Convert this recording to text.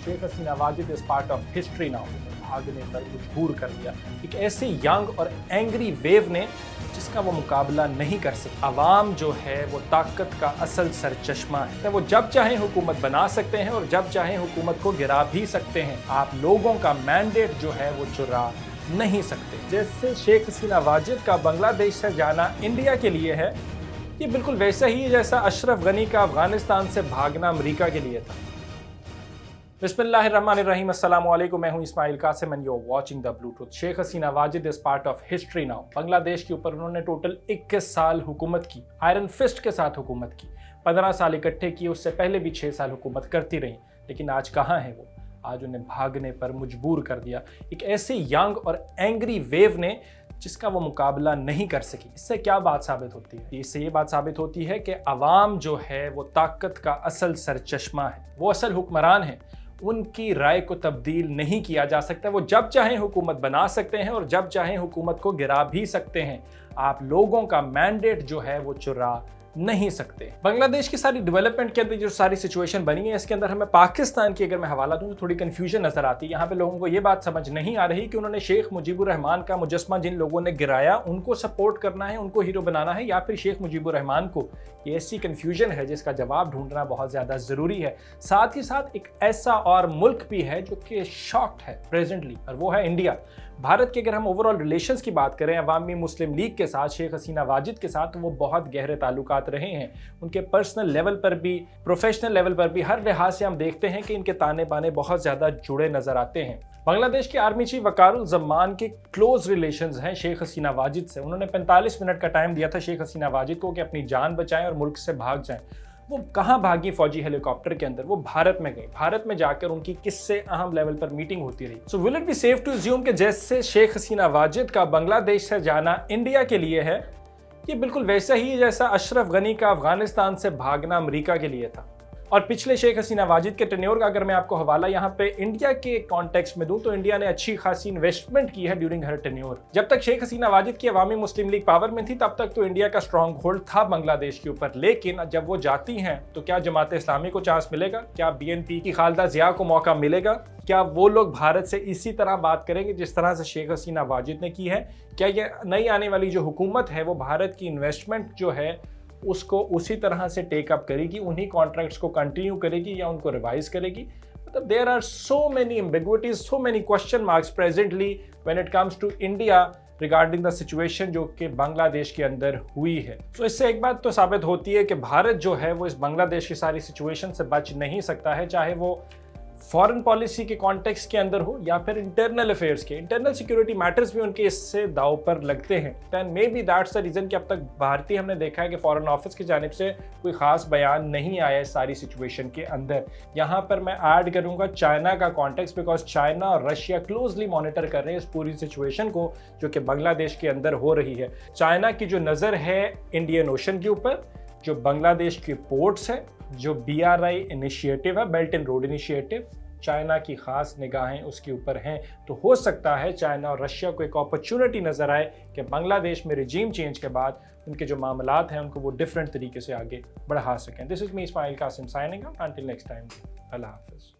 Sheikh Hasina Wajid is part of history now. भागने पर मजबूर कर दिया एक ऐसे यंग और एंग्री वेव ने जिसका वो मुकाबला नहीं कर सकता। अवाम जो है वो ताकत का असल सरचश्मा है। वो जब चाहें हुकूमत बना सकते हैं और जब चाहें हुकूमत को गिरा भी सकते हैं। आप लोगों का मैंडेट जो है वो चुरा नहीं सकते। जैसे शेख हसीना वाजिद का बांग्लादेश से जाना इंडिया के लिए है, ये बिल्कुल वैसा ही है जैसा अशरफ गनी का अफगानिस्तान से भागना अमेरिका के लिए था। बिस्मिल्लाहिर्रहमानिर्रहीम, अस्सलाम वालेकुम। मैं हूं Ismail Qasim and you are watching the Bluetooth. Sheikh Hasina Wajid is part of history now. Bangladesh के ऊपर उन्होंने टोटल 21 साल हुकूमत की, आयरन फिस्ट के साथ हुकूमत की। 15 साल इकट्ठे किए, उससे पहले भी 6 साल हुकूमत करती रही। लेकिन आज कहाँ है वो? आज उन्हें भागने पर मजबूर कर दिया एक ऐसे यंग और एंग्री वेव ने जिसका वो मुकाबला नहीं कर सकी। इससे क्या बात साबित होती है? इससे ये बात साबित होती है कि अवाम जो है वो ताकत का असल सरचश्मा है, वो असल हुक्मरान है। उनकी राय को तब्दील नहीं किया जा सकता। वो जब चाहें हुकूमत बना सकते हैं और जब चाहें हुकूमत को गिरा भी सकते हैं। आप लोगों का मैंडेट जो है वो चुरा नहीं सकते। बांग्लादेश की सारी डेवलपमेंट के अंदर जो सारी सिचुएशन बनी है, इसके अंदर हमें पाकिस्तान की अगर मैं हवाला दूं तो थोड़ी कंफ्यूजन नजर आती है। यहाँ पे लोगों को ये बात समझ नहीं आ रही कि उन्होंने शेख मुजीबुर रहमान का मुजस्मा जिन लोगों ने गिराया उनको सपोर्ट करना है, उनको हीरो बनाना है, या फिर शेख मुजीबुर रहमान को। ये ऐसी कंफ्यूजन है जिसका जवाब ढूंढना बहुत ज्यादा जरूरी है। साथ ही साथ एक ऐसा और मुल्क भी है जो कि शॉक्ड है प्रेजेंटली, और वो है इंडिया। भारत के अगर हम ओवरऑल रिलेशंस की बात करें अवामी मुस्लिम लीग के साथ, शेख हसीना वाजिद के साथ, तो वो बहुत गहरे ताल्लुकात रहे हैं। उनके पर्सनल लेवल पर भी, प्रोफेशनल लेवल पर भी, हर लिहाज से हम देखते हैं कि इनके ताने बाने बहुत ज़्यादा जुड़े नजर आते हैं। बांग्लादेश के आर्मी चीफ वकारुल जमान के क्लोज रिलेशंस हैं शेख हसीना वाजिद से। उन्होंने 45 मिनट का टाइम दिया था शेख हसीना वाजिद को कि अपनी जान बचाएं और मुल्क से भाग जाएं। वो कहाँ भागी फौजी हेलीकॉप्टर के अंदर? वो भारत में गई। भारत में जाकर उनकी किससे अहम लेवल पर मीटिंग होती रही। So will it be safe to assume कि जैसे शेख हसीना वाजिद का बांग्लादेश से जाना इंडिया के लिए है, ये बिल्कुल वैसा ही है जैसा अशरफ गनी का अफगानिस्तान से भागना अमेरिका के लिए था। और पिछले शेख हसीना वाजिद के टेन्योर का अगर मैं आपको हवाला यहाँ पे इंडिया के कॉन्टेक्स्ट में दूं तो इंडिया ने अच्छी खासी इन्वेस्टमेंट की है ड्यूरिंग हर टेन्योर। जब तक शेख हसीना वाजिद की अवामी मुस्लिम लीग पावर में थी तब तक तो इंडिया का स्ट्रॉन्ग होल्ड था बांग्लादेश के ऊपर। लेकिन जब वो जाती हैं तो क्या जमात इस्लामी को चांस मिलेगा? क्या BNP की खालदा जिया को मौका मिलेगा? क्या वो लोग भारत से इसी तरह बात करेंगे जिस तरह से शेख हसीना वाजिद ने की है? क्या ये नई आने वाली जो हुकूमत है वो भारत की इन्वेस्टमेंट जो है उसको उसी तरह से टेक अप करेगी, उन्हीं कॉन्ट्रैक्ट्स को कंटिन्यू करेगी या उनको रिवाइज करेगी? मतलब there are so many ambiguities, so many question marks presently when it comes to India regarding the situation जो कि बांग्लादेश के अंदर हुई है। तो इससे एक बात तो साबित होती है कि भारत जो है वो इस बांग्लादेश की सारी सिचुएशन से बच नहीं सकता है, चाहे वो फॉरेन पॉलिसी के कॉन्टेक्स्ट के अंदर हो या फिर इंटरनल अफेयर्स के। इंटरनल सिक्योरिटी मैटर्स भी उनके इससे दाव पर लगते हैं। Then may be that's the reason कि अब तक भारतीय हमने देखा है कि फॉरेन ऑफिस की जानिब से कोई ख़ास बयान नहीं आया इस सारी सिचुएशन के अंदर। यहाँ पर मैं ऐड करूँगा चाइना का कॉन्टेक्स्ट, बिकॉज चाइना और रशिया क्लोजली मॉनिटर कर रहे हैं इस पूरी सिचुएशन को जो कि बांग्लादेश के अंदर हो रही है। चाइना की जो नज़र है इंडियन ओशन के ऊपर, जो बांग्लादेश के पोर्ट्स है, जो BRI इनिशिएटिव है, belt and road initiative, China की खास निगाहें उसके ऊपर हैं। तो हो सकता है चाइना और रशिया को एक अपॉर्चुनिटी नजर आए कि बांग्लादेश में रिजीम चेंज के बाद उनके जो मामलात हैं उनको वो डिफरेंट तरीके से आगे बढ़ा सकें। This is me Ismail Qasim signing off, until next time, अल्लाह हाफिज़।